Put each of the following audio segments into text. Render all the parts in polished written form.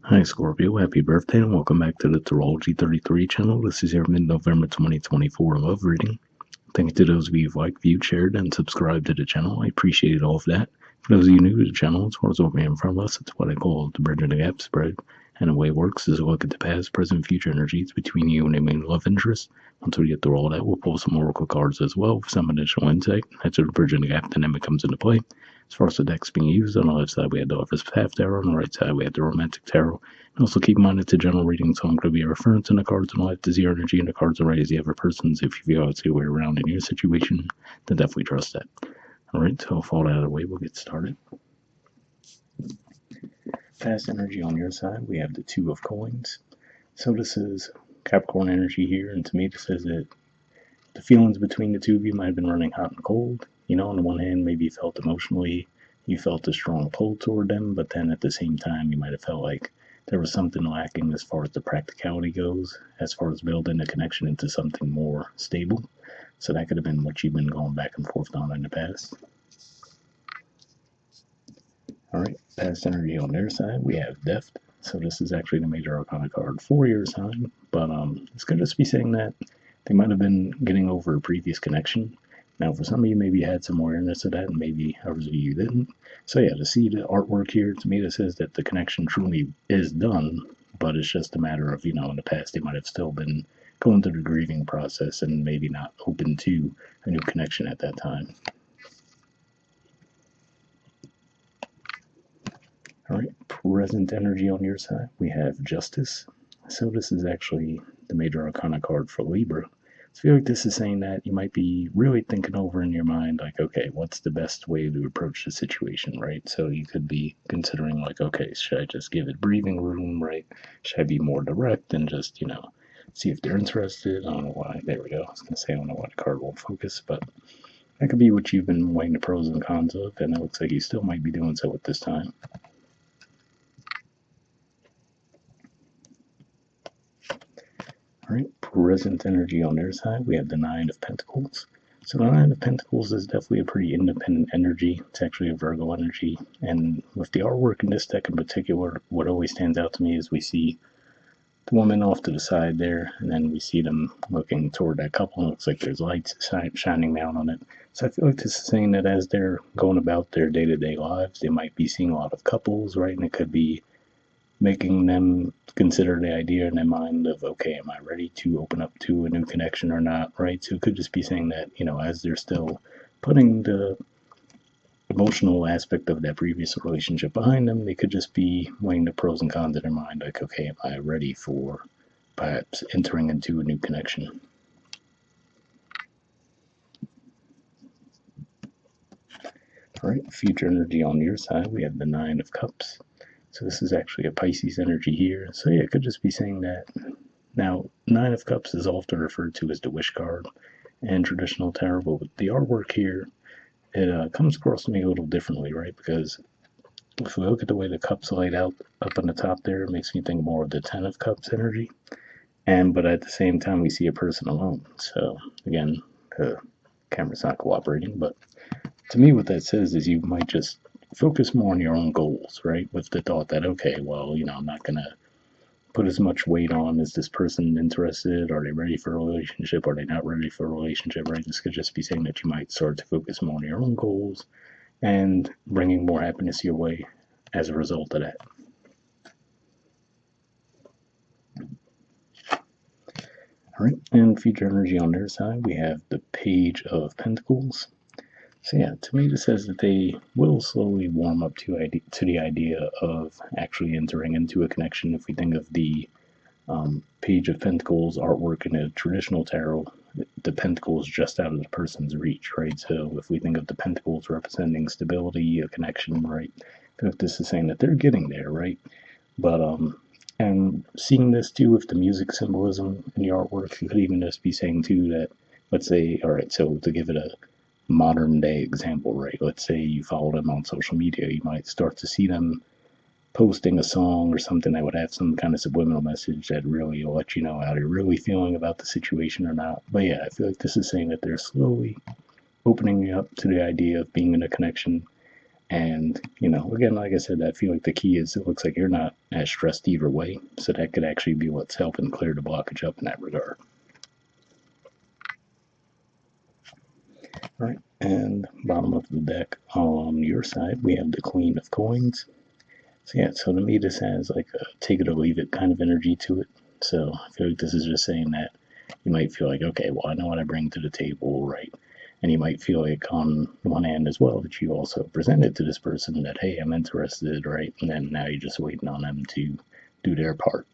Hi Scorpio, happy birthday and welcome back to the Astrology 33 channel. This is your mid-November 2024 love reading. Thank you to those of you who've liked, viewed, shared, and subscribed to the channel. I appreciate all of that. For those of you new to the channel, as far as what we have in front of us, it's what I call the bridge and the gap spread. And the way it works is a look at the past, present, future energies between you and a main love interest. Once we get through all that, we'll pull some oracle cards as well for some additional insight. That's where the bridge and the gap dynamic comes into play. As far as the decks being used, on the left side we have the Lover's Path Tarot, on the right side we have the Romantic Tarot. And also keep in mind it's a general reading, so I'm going to be a reference, and the cards on the left is your energy, and the cards on the right is the other person's. If you feel it's the way around in your situation, then definitely trust that. Alright, so with all that out of the way, we'll get started. Past energy on your side, we have the Two of Coins. So this is Capricorn energy here, and to me this says that the feelings between the two of you might have been running hot and cold. On the one hand, maybe you felt emotionally, you felt a strong pull toward them, but then at the same time, you might have felt like there was something lacking as far as the practicality goes, as far as building a connection into something more stable. So that could have been what you've been going back and forth on in the past. Alright, past energy on their side, we have Death. So this is actually the major arcana card for your sign, but this could just be saying that they might have been getting over a previous connection. Now, for some of you, maybe you had some awareness of that, and maybe others of you didn't. So yeah, to see the artwork here, to me, this says that the connection truly is done, but it's just a matter of, in the past, they might have still been going through the grieving process and maybe not open to a new connection at that time. Alright, present energy on your side, we have Justice. So this is actually the major arcana card for Libra. So I feel like this is saying that you might be really thinking over in your mind, like, okay, what's the best way to approach the situation, right? So you could be considering, like, okay, should I just give it breathing room, right? Should I be more direct and just, see if they're interested? I don't know why. There we go. I was going to say, I don't know why the card won't focus, but that could be what you've been weighing the pros and cons of, and it looks like you still might be doing so at this time. Alright, present energy on their side, we have the Nine of Pentacles. So the Nine of Pentacles is definitely a pretty independent energy. It's actually a Virgo energy. And with the artwork in this deck in particular, what always stands out to me is we see the woman off to the side there, and then we see them looking toward that couple, and it looks like there's lights shining down on it. So I feel like this is saying that as they're going about their day-to-day lives, they might be seeing a lot of couples, right? And it could be making them consider the idea in their mind of, okay, am I ready to open up to a new connection or not, right? So it could just be saying that, as they're still putting the emotional aspect of that previous relationship behind them, they could just be weighing the pros and cons in their mind, like, okay, am I ready for perhaps entering into a new connection? All right, future energy on your side, we have the Nine of Cups. So this is actually a Pisces energy here. So yeah, it could just be saying that. Now, Nine of Cups is often referred to as the wish card in traditional tarot, but with the artwork here, it comes across to me a little differently, right? Because if we look at the way the cups laid out up on the top there, it makes me think more of the Ten of Cups energy. But at the same time, we see a person alone. So again, the camera's not cooperating, but to me, what that says is you might just focus more on your own goals, right? With the thought that, okay, well, I'm not going to put as much weight on, is this person interested? Are they ready for a relationship? Are they not ready for a relationship, right? This could just be saying that you might start to focus more on your own goals and bringing more happiness your way as a result of that. All right, and future energy on their side, we have the Page of Pentacles. So yeah, to me this says that they will slowly warm up to the idea of actually entering into a connection. If we think of the Page of Pentacles artwork in a traditional tarot, the pentacles just out of the person's reach, right? So if we think of the pentacles representing stability, a connection, right? If this is saying that they're getting there, right? But and seeing this too with the music symbolism in the artwork, you could even just be saying too that, let's say, all right, so to give it a modern day example, right? Let's say you follow them on social media, you might start to see them posting a song or something that would have some kind of subliminal message that really will let you know how they're really feeling about the situation or not. But yeah, I feel like this is saying that they're slowly opening you up to the idea of being in a connection, And, again, like I said, I feel like the key is it looks like you're not as stressed either way. So that could actually be what's helping clear the blockage up in that regard. All right. And bottom of the deck on your side, we have the Queen of Coins. So yeah, so to me, this has like a take it or leave it kind of energy to it. So I feel like this is just saying that you might feel like, okay, well, I know what I bring to the table, right? And you might feel like on one hand as well that you also presented to this person that, hey, I'm interested, right? And then now you're just waiting on them to do their part.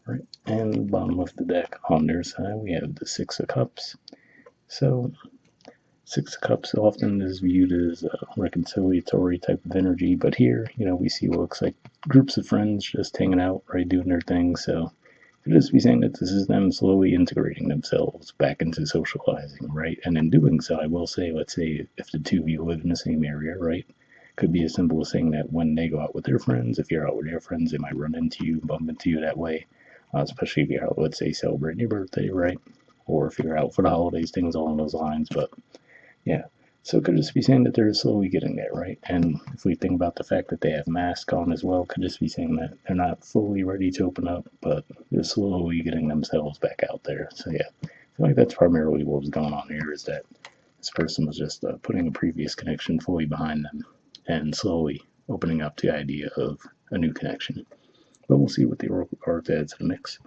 Right. And bottom of the deck on their side, we have the Six of Cups. So Six of Cups often is viewed as a reconciliatory type of energy, but here, we see what looks like groups of friends just hanging out, right, doing their thing. So could just be saying that this is them slowly integrating themselves back into socializing, right? And in doing so, I will say, let's say if the two of you live in the same area, right? Could be as simple as saying that when they go out with their friends, if you're out with your friends, they might run into you, bump into you that way, especially if you're out, let's say, celebrating your birthday, right? Or if you're out for the holidays, things along those lines. But yeah. So it could just be saying that they're slowly getting there, right? And if we think about the fact that they have masks on as well, could just be saying that they're not fully ready to open up, but they're slowly getting themselves back out there. So yeah, I feel like that's primarily what was going on here is that this person was just putting a previous connection fully behind them and slowly opening up the idea of a new connection. But we'll see what the Oracle cards add to the mix.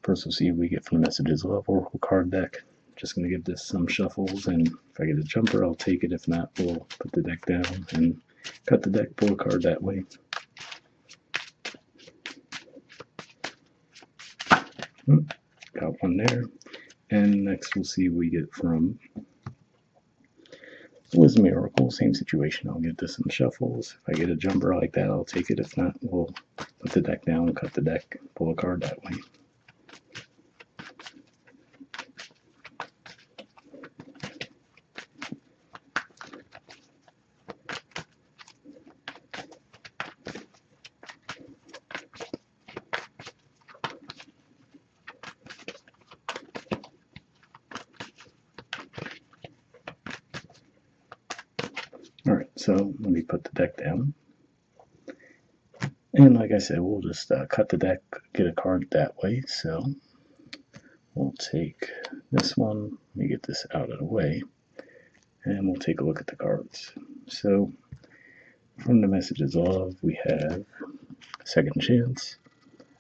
First, we'll see what we get from Messages of Oracle card deck. Just going to give this some shuffles, and if I get a jumper, I'll take it. If not, we'll put the deck down and cut the deck, pull a card that way. Got one there. And next, we'll see what we get from Wisdom Oracle. Same situation. I'll give this some shuffles. If I get a jumper like that, I'll take it. If not, we'll put the deck down, cut the deck, pull a card that way. All right, so let me put the deck down. And like I said, we'll just cut the deck, get a card that way. So we'll take this one, let me get this out of the way, and we'll take a look at the cards. So from the Messages of, we have Second Chance.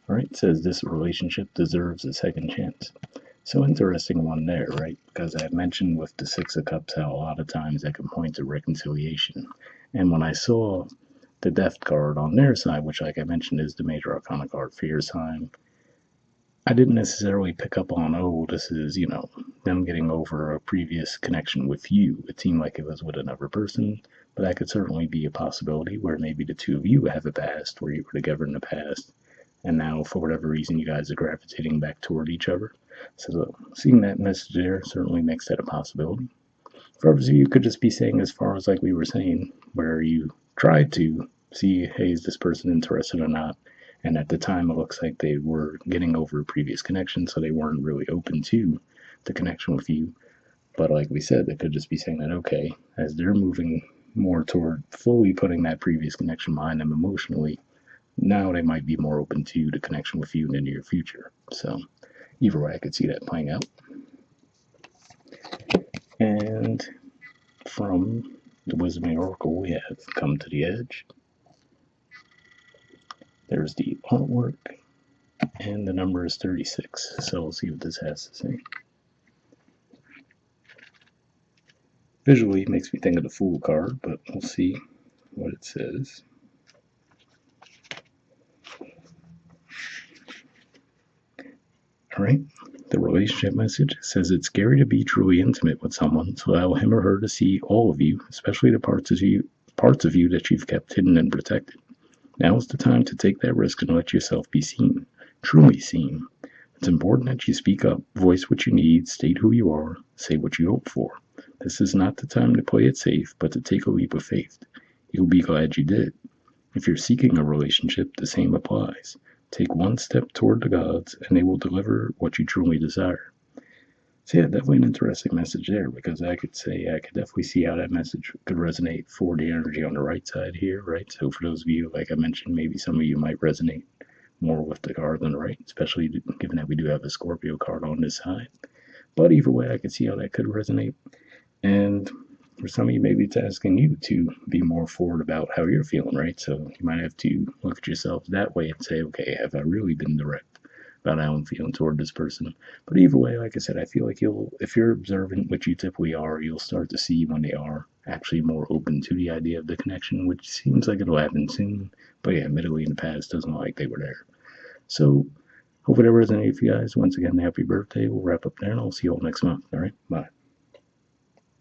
All right, it says this relationship deserves a second chance. So interesting one there, right? Because I had mentioned with the Six of Cups how a lot of times that can point to reconciliation. And when I saw the Death card on their side, which, like I mentioned, is the major arcana card for your sign, I didn't necessarily pick up on, oh, this is, them getting over a previous connection with you. It seemed like it was with another person, but that could certainly be a possibility where maybe the two of you have a past where you were together in the past, and now for whatever reason you guys are gravitating back toward each other. So seeing that message there certainly makes that a possibility. For others of you, could just be saying as far as like we were saying, where you tried to see, hey, is this person interested or not? And at the time, it looks like they were getting over a previous connection, so they weren't really open to the connection with you. But like we said, they could just be saying that, okay, as they're moving more toward fully putting that previous connection behind them emotionally, now they might be more open to the connection with you in the near future. So either way, I could see that playing out. And from the Wisdom Oracle, we have Come to the Edge. There's the artwork, and the number is 36. So we'll see what this has to say. Visually, it makes me think of the Fool card, but we'll see what it says. All right, the relationship message says it's scary to be truly intimate with someone, so allow him or her to see all of you, especially the parts of you that you've kept hidden and protected. Now is the time to take that risk and let yourself be seen, truly seen. It's important that you speak up, voice what you need, state who you are, say what you hope for. This is not the time to play it safe, but to take a leap of faith. You'll be glad you did. If you're seeking a relationship, the same applies. Take one step toward the gods, and they will deliver what you truly desire. So yeah, definitely an interesting message there, because I could definitely see how that message could resonate for the energy on the right side here, right? So for those of you, like I mentioned, maybe some of you might resonate more with the card on the right, especially given that we do have a Scorpio card on this side. But either way, I could see how that could resonate. And for some of you, maybe it's asking you to be more forward about how you're feeling, right? So you might have to look at yourself that way and say, okay, have I really been direct about how I'm feeling toward this person? But either way, like I said, I feel like if you're observant, which you typically are, you'll start to see when they are actually more open to the idea of the connection, which seems like it'll happen soon. But yeah, admittedly in the past, doesn't look like they were there. So hope it resonated for you guys. Once again, happy birthday. We'll wrap up there, and I'll see you all next month. All right, bye.